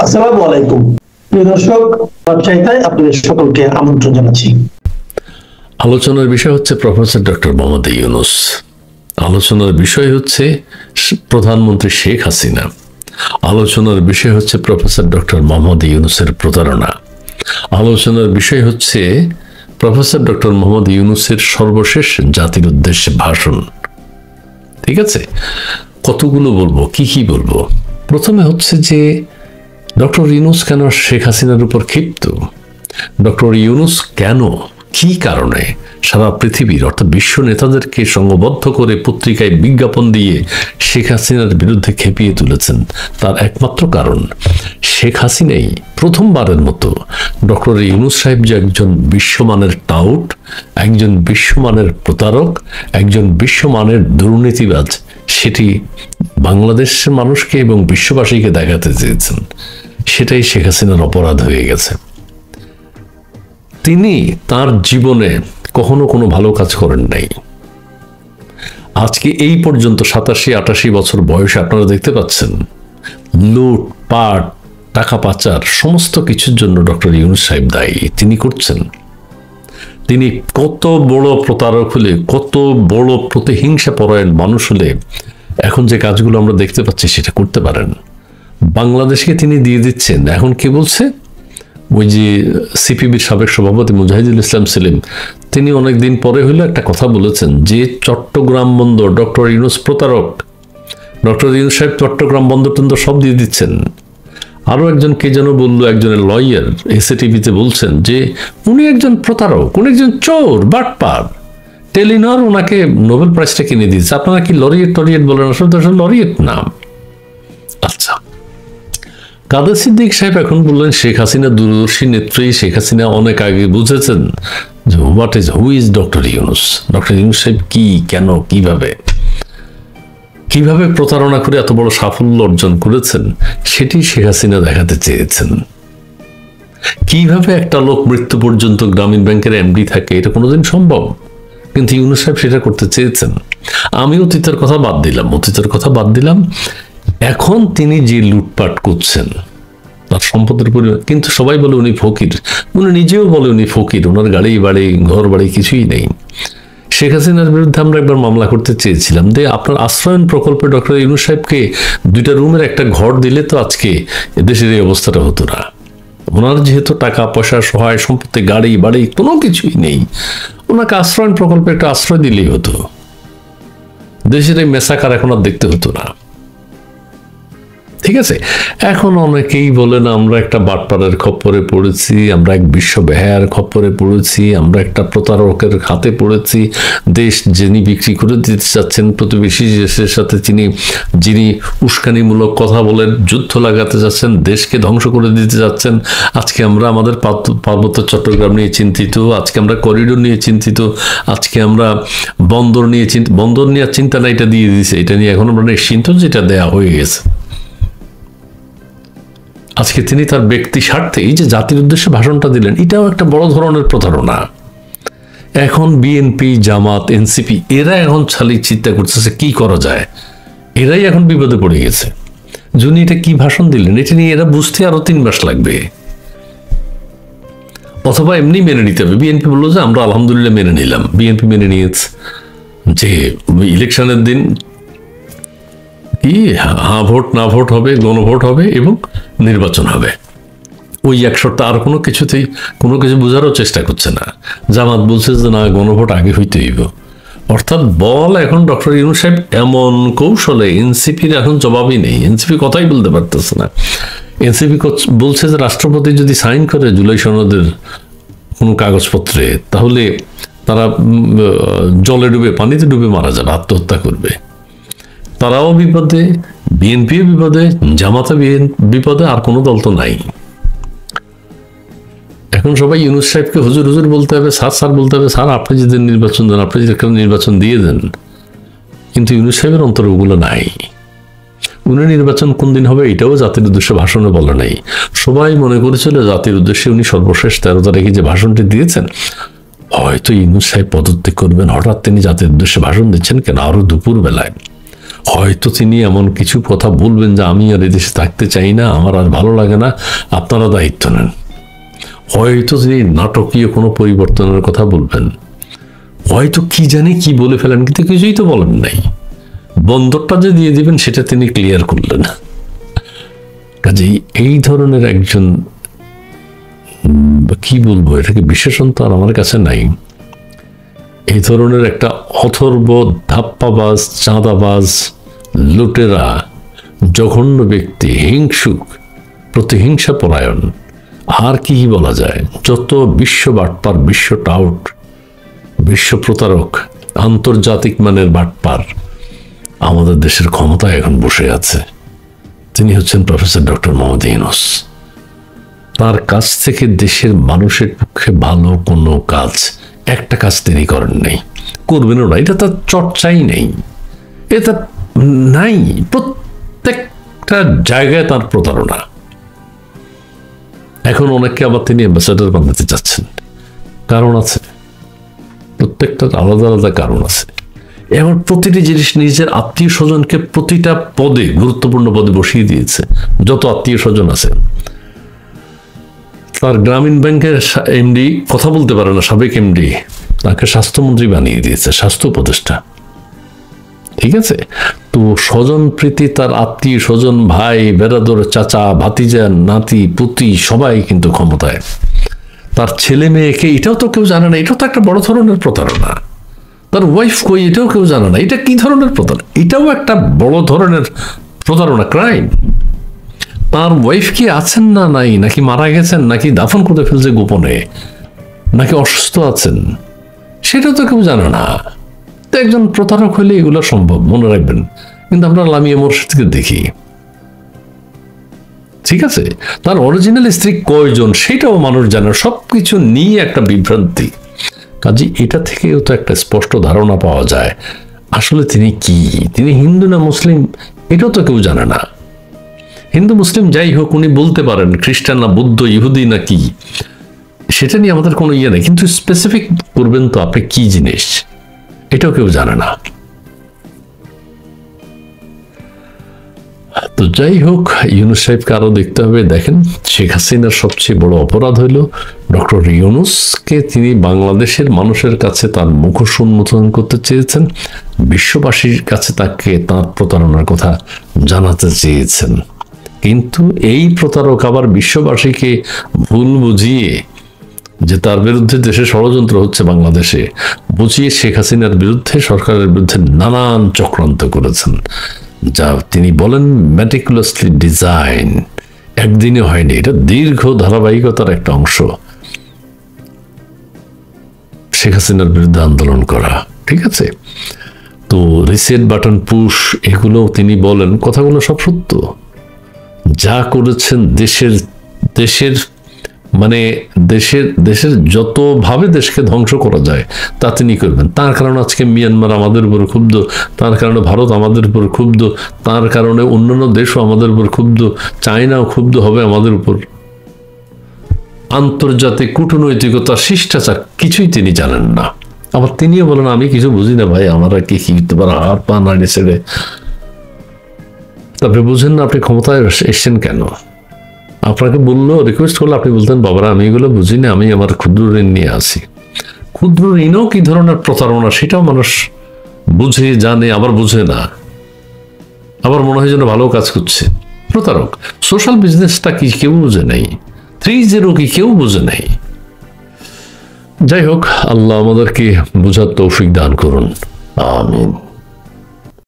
আসসালামু আলাইকুম প্রিয় দর্শক, চাইতায় আপনাদের সকলকে আমন্ত্রণ জানাচ্ছি। আলোচনার বিষয় হচ্ছে প্রফেসর ডক্টর মোহাম্মদ ইউনূস। আলোচনার বিষয় হচ্ছে প্রধানমন্ত্রী শেখ হাসিনা। আলোচনার বিষয় হচ্ছে প্রফেসর ডক্টর মোহাম্মদ ইউনূসের প্রতারণা। আলোচনার বিষয় হচ্ছে প্রফেসর ডক্টর মোহাম্মদ ইউনূসের সর্বশেষ জাতির উদ্দেশ্যে ভাষণ। ঠিক আছে, কতগুলো বলবো, কি বলবো? প্রথমে হচ্ছে যে ডক্টর ইউনূস কেন শেখ হাসিনার উপর ক্ষিপ্ত? ডক্টর ইউনূস কেন, কি কারণে সারা পৃথিবীর অর্থাৎ বিশ্ব নেতাদেরকে সংঘবদ্ধ করে পত্রিকায় বিজ্ঞাপন দিয়ে শেখ হাসিনার বিরুদ্ধে খেপিয়ে তুলেছেন? তার একমাত্র কারণ, শেখ হাসিনাই প্রথমবারের মতো ডক্টর ইউনূস সাহেব যে একজন বিশ্বমানের টাউট, একজন বিশ্বমানের প্রতারক, একজন বিশ্বমানের দুর্নীতিবাজ, সেটি বাংলাদেশের মানুষকে এবং বিশ্ববাসীকে দেখাতে চেয়েছেন। সেটাই শেখ হাসিনার অপরাধ হয়ে গেছে। তিনি তার জীবনে কখনো কোনো ভালো কাজ করেন নাই। আজকে এই পর্যন্ত 87-88 বছর বয়সে আপনারা দেখতে পাচ্ছেন লুট পাট, টাকা পাচার, সমস্ত কিছুর জন্য ডক্টর ইউনূস সাহেব দায়ী। তিনি করছেন। তিনি কত বড় প্রতারক হলে, কত বড় প্রতিহিংসা পরায়ণ মানুষ হলে এখন যে কাজগুলো আমরা দেখতে পাচ্ছি সেটা করতে পারেন। বাংলাদেশকে তিনি দিয়ে দিচ্ছেন। এখন কে বলছে? ওই যে সিপিবির সাবেক সভাপতি মুজাহিদুল ইসলাম সেলিম, তিনি অনেকদিন পরে হইলে একটা কথা বলেছেন যে চট্টগ্রাম বন্দর, ডক্টর ইউনূস প্রতারক। ডক্টর ইউনূস সাহেব চট্টগ্রাম বন্দর টন্দর সব দিয়ে দিচ্ছেন। আরো একজন কে যেন বললো, একজনের লয়ার এসএটিভিতে বলছেন যে উনি একজন প্রতারক, উনি একজন চোর, বাটপার। টেলিনর ওনাকে নোবেল প্রাইজটা কিনে দিয়েছে। আপনারা কি লরিয়েট বলেন? আসলে লরিয়েট নাম। আচ্ছা, কাদের সিদ্দিক সাহেব এখন বললেন শেখ হাসিনা দূরদর্শী নেত্রী। শেখ হাসিনা অনেক আগে বুঝেছেন যে who is doctor Yunus. Doctor Yunus সাহেব কি, কেন, কিভাবে প্রতারণা করে এত বড় সাফল্য অর্জন করেছেন, সেটি শেখ হাসিনা দেখাতে চেয়েছেন। কিভাবে একটা লোক মৃত্যু পর্যন্ত গ্রামীণ ব্যাংকের এমডি থাকে, এটা কোনোদিন সম্ভব? কিন্তু ইউনূস সাহেব সেটা করতে চেয়েছেন। আমি অতীতের কথা বাদ দিলাম। এখন তিনি যে লুটপাট করছেন, তার সম্পদের পরিমাণ, কিন্তু সবাই বলে উনি ফকির। উনি নিজেও বলে উনি ফকির, ওনার গাড়ি বাড়ি ঘর বাড়ি কিছুই নেই। শেখ হাসিনার বিরুদ্ধে আমরা একবার মামলা করতে চেয়েছিলাম যে আপনার আশ্রয়ন প্রকল্পে ডক্টর ইউনূস সাহেবকে 2টা রুমের একটা ঘর দিলে তো আজকে দেশের এই অবস্থাটা হতো না। ওনার যেহেতু টাকা পয়সা, সহায় সম্পত্তি, গাড়ি বাড়ি কোনো কিছুই নেই, ওনাকে আশ্রয়ন প্রকল্পে একটা আশ্রয় দিলেই হতো। দেশের এই মেসাকার এখন আর দেখতে হতো না। ঠিক আছে, এখন অনেকেই বলেন আমরা একটা বাটপাড়ের খপ্পরে পড়েছি, আমরা এক বিশ্ব বেহায়ার খপ্পরে পড়েছি, আমরা একটা প্রতারকের হাতে পড়েছি। দেশ যিনি বিক্রি করে দিতে চাচ্ছেন প্রতিবেশী দেশের সাথে, যিনি উস্কানিমূলক কথা বলেন, যুদ্ধ লাগাতে চাচ্ছেন, দেশকে ধ্বংস করে দিতে চাচ্ছেন। আজকে আমরা আমাদের পার্বত্য চট্টগ্রাম নিয়ে চিন্তিত, আজকে আমরা করিডোর নিয়ে চিন্তিত, আজকে আমরা বন্দর নিয়ে বন্দর নিয়ে চিন্তা না, এটা দিয়ে দিয়েছে, এটা নিয়ে এখন আমরা নিশ্চিন্ত, যেটা দেয়া হয়ে গেছে। আজকে তিনি তার ব্যক্তি স্বার্থে এই যে জাতির উদ্দেশ্যে ভাষণটা দিলেন, এটাও একটা বড় ধরনের প্রতারণা। এখন বিএনপি, জামাত, এনসিপি এরা এখন খালি চিন্তা করতেছে কি করা যায়। এরাই এখন বিপদে পড়ে গেছে। যিনি এটা কি ভাষণ দিলেন, এটা নিয়ে এরা বুঝতে আরো 3 মাস লাগবে, অথবা এমনি মেনে নিতে হবে। বিএনপি বললো যে আমরা আলহামদুলিল্লাহ মেনে নিলাম। বিএনপি মেনে নিয়েছে যে ইলেকশনের দিন কি হ্যাঁ ভোট না ভোট হবে, গণভোট হবে এবং নির্বাচন হবে। ওই এক শর্তে আর কোনো কিছু বোঝারও চেষ্টা করছে না। জামাত বলছে যে না, গণভোট আগে হইতে হইব। অর্থাৎ বল এখন ডক্টর ইউনূস সাহেব এমন কৌশলে, এনসিপির এখন জবাবই নেই, এনসিপি কথাই বলতে পারতেছে না। এনসিপি বলছে যে রাষ্ট্রপতি যদি সাইন করে জুলাই সনদের কোনো কাগজপত্রে, তাহলে তারা জলে ডুবে, পানিতে ডুবে মারা যাবে, আত্মহত্যা করবে। তারাও বিপদে, বিএনপিও বিপদে, জামাতে বিপদে, আর কোনো দল তো নাই। এখন সবাই ইউনূস সাহেবকে হুজুর হুজুর বলতে হবে, স্যার বলতে হবে। স্যার আপনি যদি নির্বাচন দেন, আপনি যদি নির্বাচন দিয়ে দেন, কিন্তু ইউনূস সাহেবের অন্তরে ওগুলো নাই। উনি নির্বাচন কোন দিন হবে এটাও জাতির উদ্দেশ্যে ভাষণে বলে নাই। সবাই মনে করেছিল জাতির উদ্দেশ্যে উনি সর্বশেষ 13 তারিখে যে ভাষণটি দিয়েছেন, হয়তো ইউনূস সাহেব পদত্যাগ করবেন। হঠাৎ তিনি জাতির উদ্দেশ্যে ভাষণ দিচ্ছেন কেন? আরো দুপুর বেলায় হয়তো তিনি এমন কিছু কথা বলবেন যে আমি আর এদেশে থাকতে চাই না, আমার আর ভালো লাগে না, আপনারা দায়িত্ব নেন। হয়তো তিনি নাটকীয় কোনো পরিবর্তনের কথা বলবেন, হয়তো কি জানি কি বলে ফেলেন, কিন্তু কিছুই তো বলেন নাই। বন্দরটা যে দিয়ে দিবেন সেটা তিনি ক্লিয়ার করলেন। কাজেই এই ধরনের একজন, কি বলবো, এটাকে বিশেষণ তো আর আমার কাছে নাই, এই ধরনের একটা অথর্ব, ধাপ্পাবাজ, চাঁদাবাজ, লুটেরা, জঘন্য ব্যক্তি, হিংসুক, প্রতিহিংসা পরায়ণ, আর কি বলা যায়, যত বিশ্ব বাটপার, বিশ্ব টাউট, বিশ্ব প্রতারক, আন্তর্জাতিক মানের বাটপার আমাদের দেশের ক্ষমতায় এখন বসে আছে, তিনি হচ্ছেন প্রফেসর ডক্টর মোহাম্মদ ইউনূস। তার কাছ থেকে দেশের মানুষের পক্ষে ভালো কোনো কাজ, একটা কাজ তিনি করেন নাই, করবেনও না, এটা তার চর্চাই নেই, এটা নাই। প্রত্যেকটা জায়গায় তার প্রতারণা। এখন অনেককে আবার তিনি অ্যাম্বাসেডর বানাতে চাচ্ছেন, কারণ আছে, প্রত্যেকটার আলাদা আলাদা কারণ আছে। এবার প্রতিটি জিনিস নিজের আত্মীয় স্বজনকে প্রতিটা পদে, গুরুত্বপূর্ণ পদে বসিয়ে দিয়েছে, যত আত্মীয় স্বজন আছে। তার গ্রামীণ ব্যাংকের এমডি কথা বলতে পারে না, সাবেক এমডি, তাকে স্বাস্থ্যমন্ত্রী বানিয়ে দিয়েছে, স্বাস্থ্য উপদেষ্টা। ঠিক আছে, তো স্বজন প্রীতি, তার আত্মীয় স্বজন, ভাই বেরাদর, চাচা, ভাতিজা, নাতি, পুতি, সবাই কিন্তু ক্ষমতায়। তার ছেলে মেয়েকে, এটাও তো কেউ জানে না, এটাও তো একটা বড় ধরনের প্রতারণা। তার ওয়াইফ কই, এটাও কেউ জানে না, এটা কি ধরনের প্রতারণা? এটাও একটা বড় ধরনের প্রতারণা, ক্রাইম। তার ওয়াইফ কি আছেন না নাই, নাকি মারা গেছেন, নাকি দাফন করে ফেলছে গোপনে, নাকি অসুস্থ আছেন, সেটাও তো কেউ জানে না। তো একজন প্রতারক হলে এগুলো সম্ভব, মনে রাখবেন। কিন্তু আমরা লামিয়া মোর্শেদকে দেখি, ঠিক আছে, তার অরিজিনাল স্ত্রী কয়জন সেটাও মানুষ জানে, সবকিছু নিয়ে একটা বিভ্রান্তি। কাজে এটা থেকেও তো একটা স্পষ্ট ধারণা পাওয়া যায় আসলে তিনি কি, তিনি হিন্দু না মুসলিম, এটাও তো কেউ জানে না। হিন্দু মুসলিম যাই হোক, উনি বলতে পারেন খ্রিস্টান না বৌদ্ধ, ইহুদি না কি, সেটা নিয়ে আমাদের কোনো ইয়ে নেই, কিন্তু স্পেসিফিক করবেন তো আপনি কি জিনিস, এটাও কেউ জানে না। তো যাই হোক, ইউনূস সাহেবকে আরো দেখতে হবে। দেখেন, শেখ হাসিনার সবচেয়ে বড় অপরাধ হইল ডক্টর ইউনূসকে তিনি বাংলাদেশের মানুষের কাছে তার মুখোশ উন্মোচন করতে চেয়েছেন, বিশ্ববাসীর কাছে তাকে তার প্রতারণার কথা জানাতে চেয়েছেন। কিন্তু এই প্রতারক আবার বিশ্ববাসীকে ভুল বুঝিয়ে যে তার বিরুদ্ধে দেশে ষড়যন্ত্র হচ্ছে, বাংলাদেশে বুঝিয়ে শেখ হাসিনার বিরুদ্ধে, সরকারের বিরুদ্ধে নানান চক্রান্ত করেছেন, যা তিনি বলেন ম্যাটিকুলাসলি ডিজাইন, একদিনে হয়নি, এটা দীর্ঘ ধারাবাহিকতার একটা অংশ। শেখ হাসিনার বিরুদ্ধে আন্দোলন করা, ঠিক আছে, তো রিসেট বাটন পুশ, এগুলো তিনি বলেন, কথাগুলো সব সত্য। যা করেছেন দেশের মানে দেশের যতভাবে দেশকে ধ্বংস করা যায় তা তিনি করবেন। তার কারণে আজকে মিয়ানমার আমাদের উপর ক্ষুব্ধ, তার কারণে ভারত আমাদের উপর ক্ষুব্ধ, তার কারণে অন্যান্য দেশও আমাদের উপর ক্ষুব্ধ, চায়নাও ক্ষুব্ধ হবে আমাদের উপর। আন্তর্জাতিক কূটনৈতিকতা, শিষ্টাচার কিছুই তিনি জানেন না। আবার তিনিও বলেন আমি কিছু বুঝি না ভাই, আমরা কি হাত পা নাড়িয়ে ছেড়ে। তারপরে বুঝেন না আপনি ক্ষমতায় এসছেন কেন? আপনাকে বললো, রিকোয়েস্ট করলে আপনি বলতেন বাবারা আমি এগুলো বুঝি না, আমি আমার ক্ষুদ্র ঋণ নিয়ে আসি। ক্ষুদ্র ঋণও কি ধরনের প্রতারণা সেটাও মানুষ বুঝে, জানে, আবার বুঝে না, আবার মনে হয় যেন ভালো কাজ করছে। প্রতারক। সোশ্যাল বিজনেসটা কি কেউ বুঝে নেই, 3-0 কি কেউ বুঝে নেই। যাই হোক, আল্লাহ আমাদেরকে বোঝার তৌফিক দান করুন, আমিন।